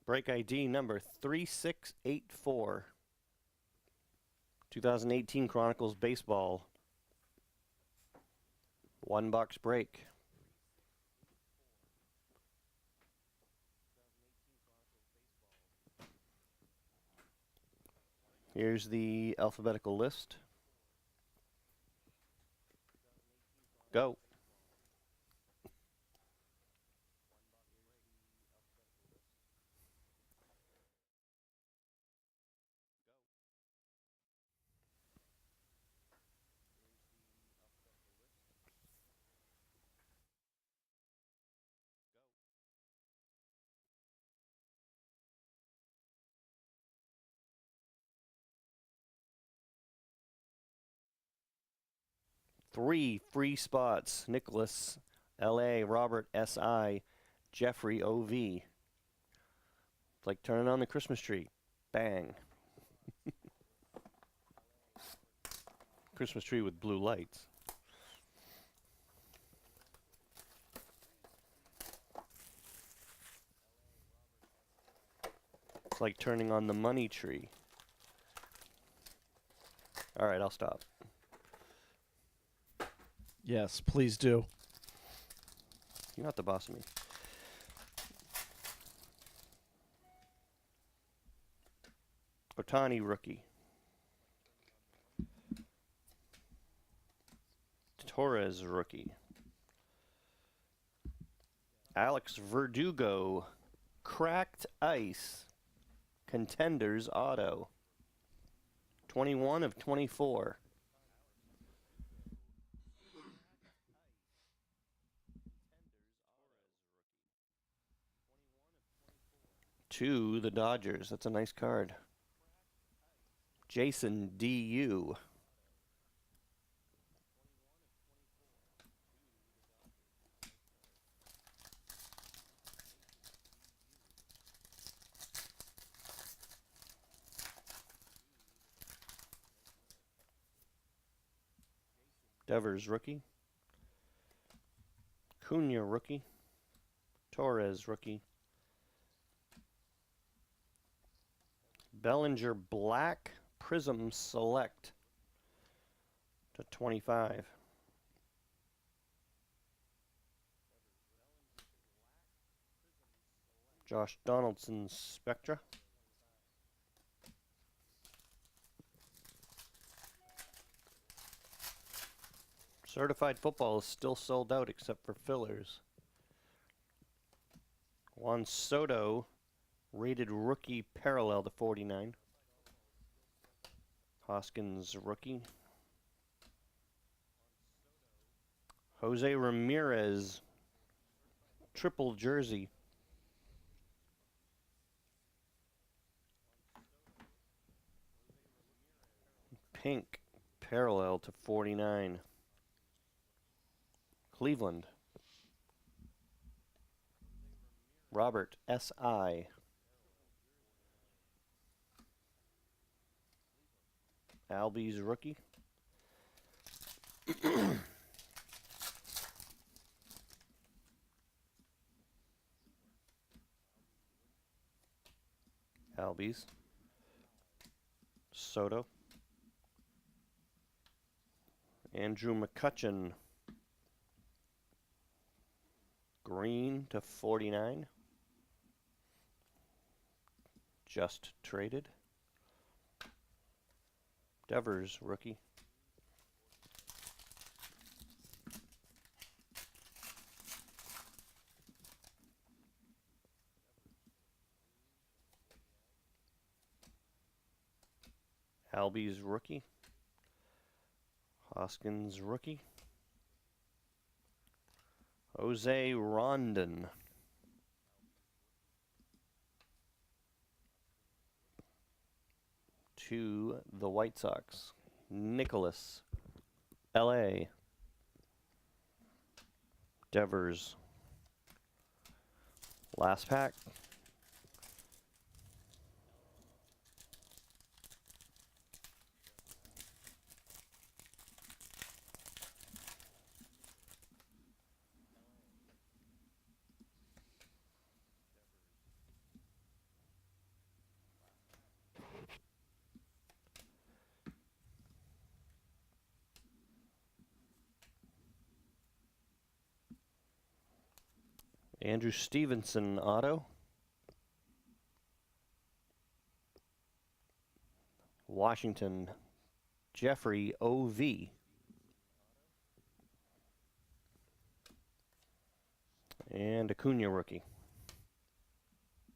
Break ID number 3684. 2018 Chronicles Baseball. $1 break. Here's the alphabetical list. Go. Three free spots. Nicholas, L.A., Robert, S.I., Jeffrey, O.V. It's like turning on the Christmas tree. Bang. Christmas tree with blue lights. It's like turning on the money tree. All right, I'll stop. Yes, please do. You're not the boss of me. Otani, rookie. Torres, rookie. Alex Verdugo, cracked ice. Contenders auto. 21 of 24. To the Dodgers. That's a nice card. Jason, D.U. Devers, rookie. Cunha, rookie. Torres, rookie. Bellinger, black prism select to 25. Josh Donaldson, Spectra. Certified football is still sold out except for fillers. Juan Soto, rated rookie parallel to 49. Hoskins, rookie. Jose Ramirez, triple jersey. Pink, parallel to 49. Cleveland. Robert, S.I. Albies, rookie. Albies. Soto. Andrew McCutchen. Green to 49. Just traded. Devers, rookie. Albies, rookie. Hoskins, rookie. Jose Rondon. To the White Sox. Nicholas, L.A. Devers. Last pack. Andrew Stevenson auto. Washington, Jeffrey O.V. And Acuna rookie.